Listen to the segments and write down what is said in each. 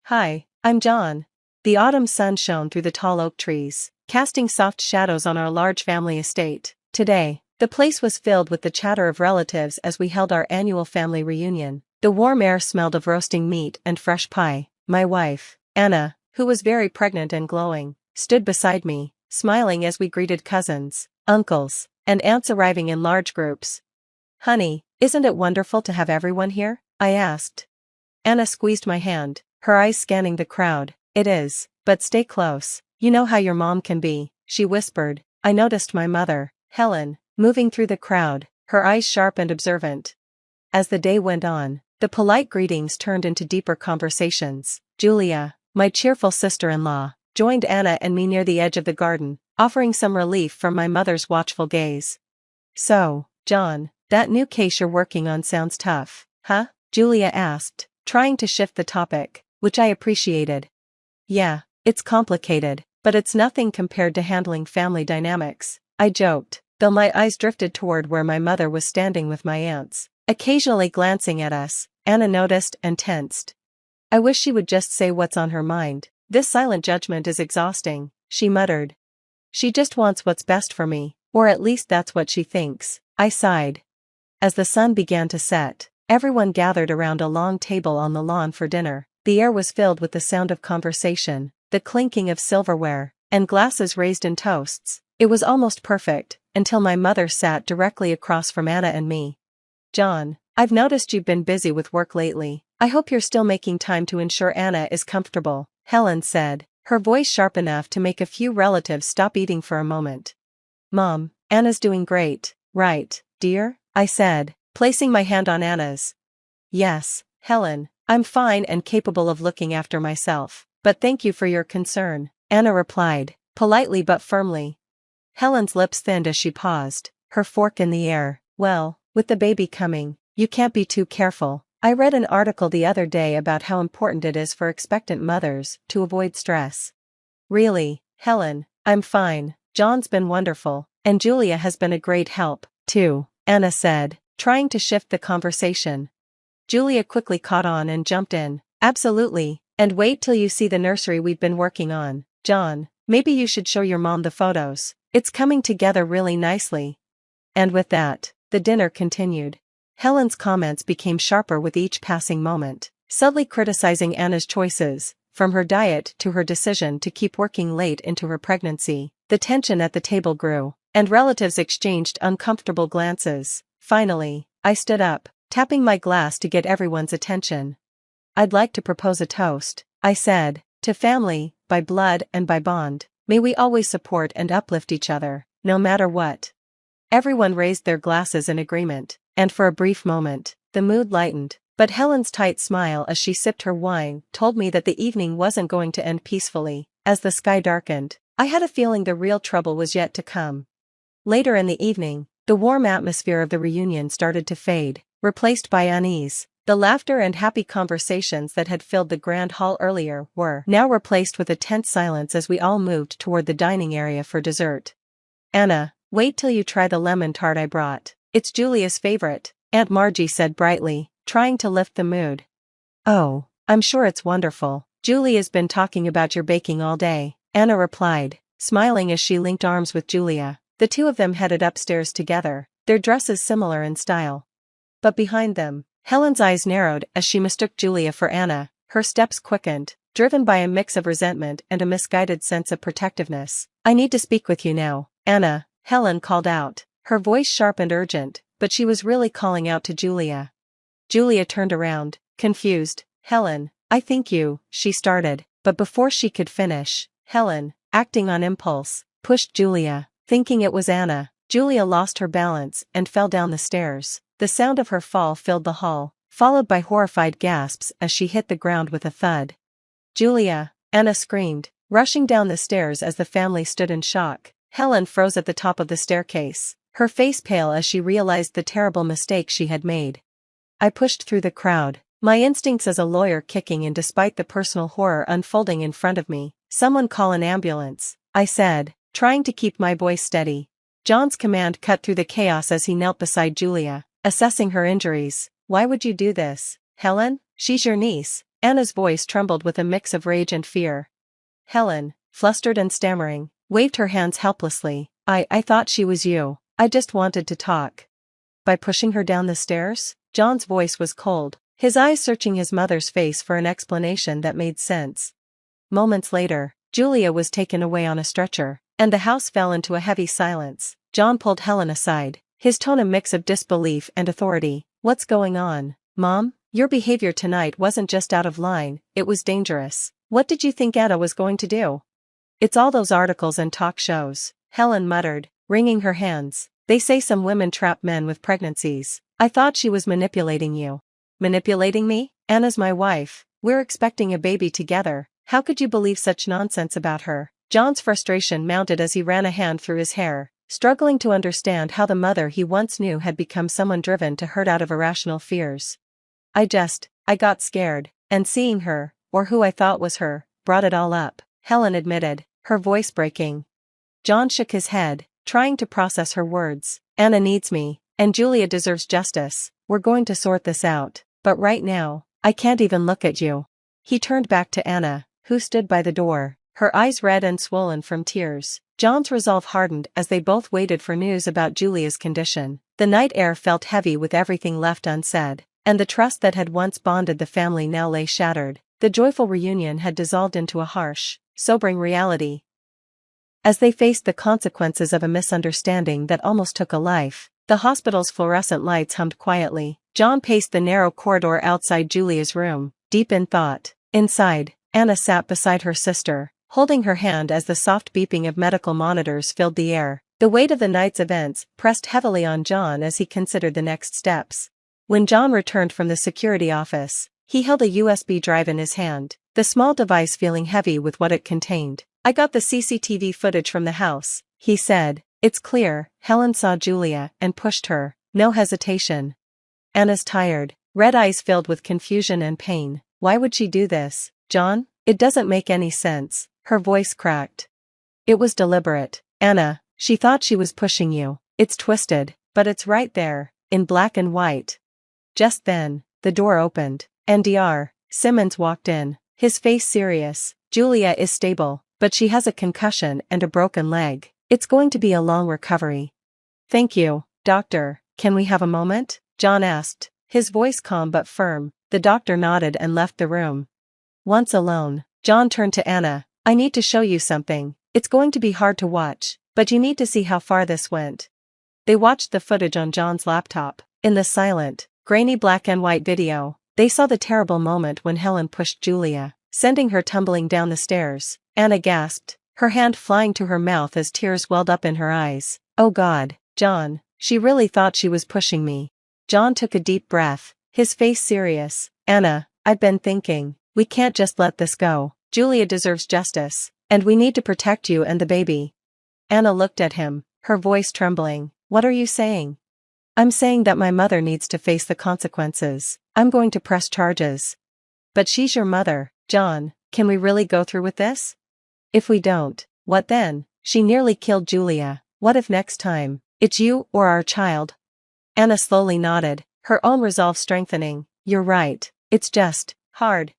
Hi, I'm John. The autumn sun shone through the tall oak trees, casting soft shadows on our large family estate. Today, the place was filled with the chatter of relatives as we held our annual family reunion. The warm air smelled of roasting meat and fresh pie. My wife, Anna, who was very pregnant and glowing, stood beside me, smiling as we greeted cousins, uncles, and aunts arriving in large groups. "Honey, isn't it wonderful to have everyone here?" I asked. Anna squeezed my hand, her eyes scanning the crowd. "It is, but stay close. You know how your mom can be," she whispered. I noticed my mother, Helen, moving through the crowd, her eyes sharp and observant. As the day went on, the polite greetings turned into deeper conversations. Julia, my cheerful sister-in-law, joined Anna and me near the edge of the garden, offering some relief from my mother's watchful gaze. "So, John, that new case you're working on sounds tough, huh?" Julia asked, trying to shift the topic, which I appreciated. "Yeah, it's complicated, but it's nothing compared to handling family dynamics," I joked, though my eyes drifted toward where my mother was standing with my aunts, occasionally glancing at us. Anna noticed and tensed. "I wish she would just say what's on her mind. This silent judgment is exhausting," she muttered. "She just wants what's best for me, or at least that's what she thinks," I sighed. As the sun began to set, everyone gathered around a long table on the lawn for dinner. The air was filled with the sound of conversation, the clinking of silverware, and glasses raised in toasts. It was almost perfect, until my mother sat directly across from Anna and me. "John, I've noticed you've been busy with work lately. I hope you're still making time to ensure Anna is comfortable," Helen said, her voice sharp enough to make a few relatives stop eating for a moment. "Mom, Anna's doing great, right, dear?" I said, placing my hand on Anna's. "Yes, Helen, I'm fine and capable of looking after myself, but thank you for your concern," Anna replied, politely but firmly. Helen's lips thinned as she paused, her fork in the air. "Well, with the baby coming, you can't be too careful. I read an article the other day about how important it is for expectant mothers to avoid stress." "Really, Helen, I'm fine. John's been wonderful, and Julia has been a great help, too," Anna said, trying to shift the conversation. Julia quickly caught on and jumped in. "Absolutely, and wait till you see the nursery we've been working on. John, maybe you should show your mom the photos. It's coming together really nicely." And with that, the dinner continued. Helen's comments became sharper with each passing moment, subtly criticizing Anna's choices, from her diet to her decision to keep working late into her pregnancy. The tension at the table grew, and relatives exchanged uncomfortable glances. Finally, I stood up, tapping my glass to get everyone's attention. "I'd like to propose a toast," I said, "to family, by blood and by bond. May we always support and uplift each other, no matter what." Everyone raised their glasses in agreement, and for a brief moment, the mood lightened, but Helen's tight smile as she sipped her wine told me that the evening wasn't going to end peacefully. As the sky darkened, I had a feeling the real trouble was yet to come. Later in the evening, the warm atmosphere of the reunion started to fade, replaced by unease. The laughter and happy conversations that had filled the grand hall earlier were now replaced with a tense silence as we all moved toward the dining area for dessert. "Anna, wait till you try the lemon tart I brought. It's Julia's favorite," Aunt Margie said brightly, trying to lift the mood. "Oh, I'm sure it's wonderful. Julia's been talking about your baking all day," Anna replied, smiling as she linked arms with Julia. The two of them headed upstairs together, their dresses similar in style. But behind them, Helen's eyes narrowed as she mistook Julia for Anna. Her steps quickened, driven by a mix of resentment and a misguided sense of protectiveness. "I need to speak with you now, Anna," Helen called out, her voice sharp and urgent, but she was really calling out to Julia. Julia turned around, confused. "Helen, I think you," she started, but before she could finish, Helen, acting on impulse, pushed Julia. Thinking it was Anna, Julia lost her balance and fell down the stairs. The sound of her fall filled the hall, followed by horrified gasps as she hit the ground with a thud. "Julia!" Anna screamed, rushing down the stairs as the family stood in shock. Helen froze at the top of the staircase, her face pale as she realized the terrible mistake she had made. I pushed through the crowd, my instincts as a lawyer kicking in despite the personal horror unfolding in front of me. "Someone call an ambulance," I said, trying to keep my voice steady. John's command cut through the chaos as he knelt beside Julia, assessing her injuries. "Why would you do this, Helen? She's your niece," Anna's voice trembled with a mix of rage and fear. Helen, flustered and stammering, waved her hands helplessly. I thought she was you. I just wanted to talk. By pushing her down the stairs? John's voice was cold, his eyes searching his mother's face for an explanation that made sense. Moments later, Julia was taken away on a stretcher, and the house fell into a heavy silence. John pulled Helen aside, his tone a mix of disbelief and authority. What's going on, Mom? Your behavior tonight wasn't just out of line, it was dangerous. What did you think Anna was going to do? It's all those articles and talk shows, Helen muttered, wringing her hands. They say some women trap men with pregnancies. I thought she was manipulating you. Manipulating me? Anna's my wife. We're expecting a baby together. How could you believe such nonsense about her? John's frustration mounted as he ran a hand through his hair, struggling to understand how the mother he once knew had become someone driven to hurt out of irrational fears. I got scared, and seeing her, or who I thought was her, brought it all up, Helen admitted, her voice breaking. John shook his head, trying to process her words. Anna needs me, and Julia deserves justice. We're going to sort this out, but right now, I can't even look at you. He turned back to Anna, who stood by the door, her eyes red and swollen from tears. John's resolve hardened as they both waited for news about Julia's condition. The night air felt heavy with everything left unsaid, and the trust that had once bonded the family now lay shattered. The joyful reunion had dissolved into a harsh, sobering reality. As they faced the consequences of a misunderstanding that almost took a life, the hospital's fluorescent lights hummed quietly. John paced the narrow corridor outside Julia's room, deep in thought. Inside, Anna sat beside her sister, holding her hand as the soft beeping of medical monitors filled the air. The weight of the night's events pressed heavily on John as he considered the next steps. When John returned from the security office, he held a USB drive in his hand, the small device feeling heavy with what it contained. I got the CCTV footage from the house, he said. It's clear. Helen saw Julia and pushed her, no hesitation. Anna's tired, red eyes filled with confusion and pain. Why would she do this, John? It doesn't make any sense. Her voice cracked. It was deliberate, Anna. She thought she was pushing you. It's twisted, but it's right there, in black and white. Just then, the door opened, and Dr. Simmons walked in, his face serious. Julia is stable, but she has a concussion and a broken leg. It's going to be a long recovery. Thank you, doctor. Can we have a moment? John asked, his voice calm but firm. The doctor nodded and left the room. Once alone, John turned to Anna. I need to show you something. It's going to be hard to watch, but you need to see how far this went. They watched the footage on John's laptop. In the silent, grainy black and white video, they saw the terrible moment when Helen pushed Julia, sending her tumbling down the stairs. Anna gasped, her hand flying to her mouth as tears welled up in her eyes. Oh God, John, she really thought she was pushing me. John took a deep breath, his face serious. Anna, I've been thinking, we can't just let this go. Julia deserves justice, and we need to protect you and the baby. Anna looked at him, her voice trembling. What are you saying? I'm saying that my mother needs to face the consequences. I'm going to press charges. But she's your mother, John. Can we really go through with this? If we don't, what then? She nearly killed Julia. What if next time, it's you or our child? Anna slowly nodded, her own resolve strengthening. You're right. It's just hard.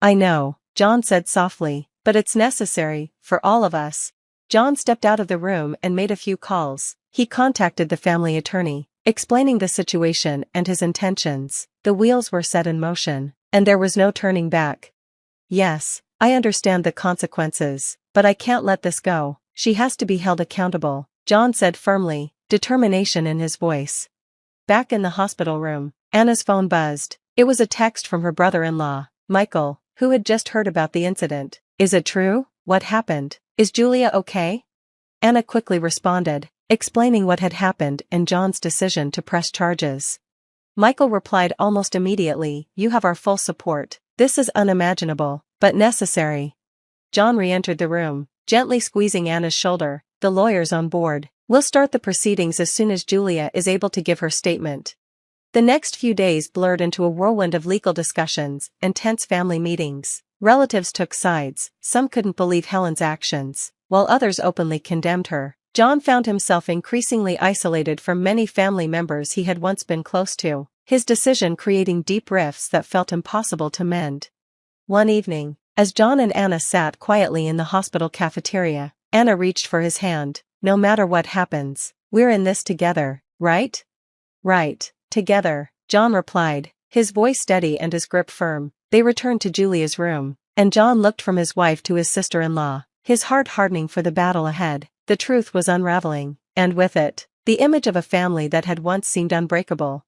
I know, John said softly, but it's necessary, for all of us. John stepped out of the room and made a few calls. He contacted the family attorney, explaining the situation and his intentions. The wheels were set in motion, and there was no turning back. Yes, I understand the consequences, but I can't let this go. She has to be held accountable, John said firmly, determination in his voice. Back in the hospital room, Anna's phone buzzed. It was a text from her brother-in-law, Michael, who had just heard about the incident. Is it true? What happened? Is Julia okay? Anna quickly responded, explaining what had happened and John's decision to press charges. Michael replied almost immediately, you have our full support. This is unimaginable, but necessary. John re-entered the room, gently squeezing Anna's shoulder. The lawyer's on board. We'll start the proceedings as soon as Julia is able to give her statement. The next few days blurred into a whirlwind of legal discussions and tense family meetings. Relatives took sides, some couldn't believe Helen's actions, while others openly condemned her. John found himself increasingly isolated from many family members he had once been close to, his decision creating deep rifts that felt impossible to mend. One evening, as John and Anna sat quietly in the hospital cafeteria, Anna reached for his hand. "No matter what happens, we're in this together, right?" "Right, together," John replied, his voice steady and his grip firm. They returned to Julia's room, and John looked from his wife to his sister-in-law, his heart hardening for the battle ahead. The truth was unraveling, and with it, the image of a family that had once seemed unbreakable.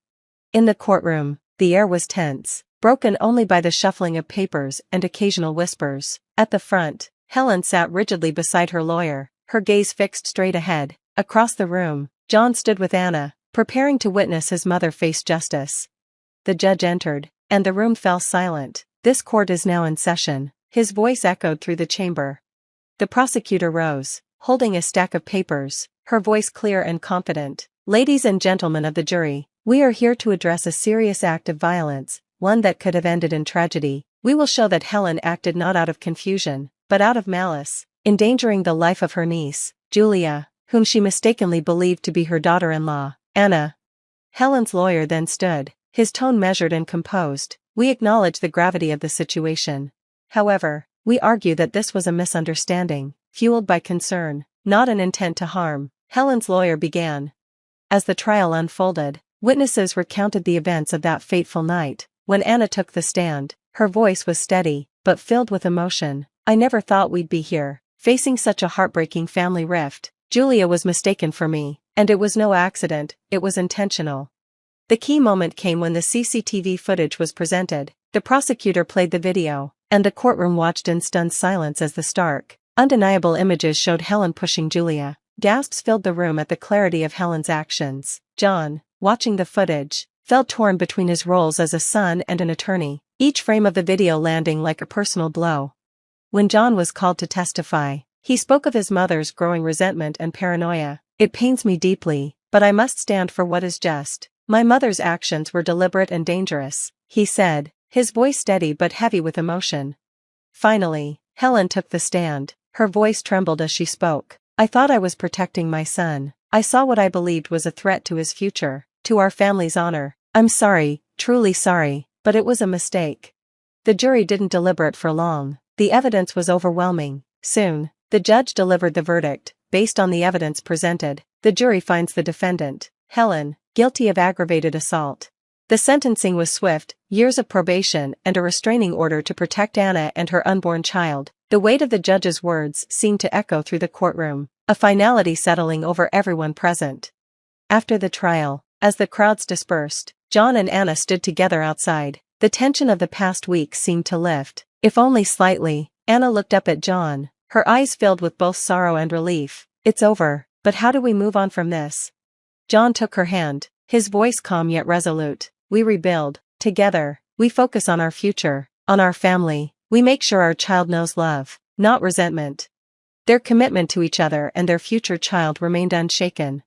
In the courtroom, the air was tense, broken only by the shuffling of papers and occasional whispers. At the front, Helen sat rigidly beside her lawyer, her gaze fixed straight ahead. Across the room, John stood with Anna, preparing to witness his mother face justice. The judge entered, and the room fell silent. "This court is now in session," his voice echoed through the chamber. The prosecutor rose, holding a stack of papers, her voice clear and confident. "Ladies and gentlemen of the jury, we are here to address a serious act of violence, one that could have ended in tragedy. We will show that Helen acted not out of confusion, but out of malice, endangering the life of her niece, Julia, whom she mistakenly believed to be her daughter-in-law, Anna." Helen's lawyer then stood, his tone measured and composed. "We acknowledge the gravity of the situation. However, we argue that this was a misunderstanding, fueled by concern, not an intent to harm." Helen's lawyer began. As the trial unfolded, witnesses recounted the events of that fateful night. When Anna took the stand, her voice was steady, but filled with emotion. "I never thought we'd be here, facing such a heartbreaking family rift. Julia was mistaken for me, and it was no accident, it was intentional." The key moment came when the CCTV footage was presented. The prosecutor played the video, and the courtroom watched in stunned silence as the stark, undeniable images showed Helen pushing Julia. Gasps filled the room at the clarity of Helen's actions. John, watching the footage, felt torn between his roles as a son and an attorney, each frame of the video landing like a personal blow. When John was called to testify, he spoke of his mother's growing resentment and paranoia. "It pains me deeply, but I must stand for what is just. My mother's actions were deliberate and dangerous," he said, his voice steady but heavy with emotion. Finally, Helen took the stand. Her voice trembled as she spoke. "I thought I was protecting my son. I saw what I believed was a threat to his future, to our family's honor. I'm sorry, truly sorry, but it was a mistake." The jury didn't deliberate for long. The evidence was overwhelming. Soon, the judge delivered the verdict. "Based on the evidence presented, the jury finds the defendant, Helen, guilty of aggravated assault." The sentencing was swift, years of probation and a restraining order to protect Anna and her unborn child. The weight of the judge's words seemed to echo through the courtroom, a finality settling over everyone present. After the trial, as the crowds dispersed, John and Anna stood together outside. The tension of the past week seemed to lift, if only slightly. Anna looked up at John, her eyes filled with both sorrow and relief. "It's over, but how do we move on from this?" John took her hand, his voice calm yet resolute. "We rebuild, together. We focus on our future, on our family. We make sure our child knows love, not resentment." Their commitment to each other and their future child remained unshaken.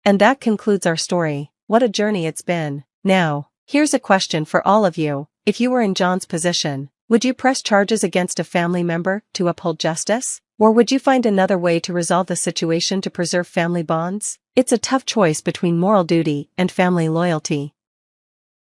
And that concludes our story. What a journey it's been. Now, here's a question for all of you. If you were in John's position, would you press charges against a family member to uphold justice? Or would you find another way to resolve the situation to preserve family bonds? It's a tough choice between moral duty and family loyalty.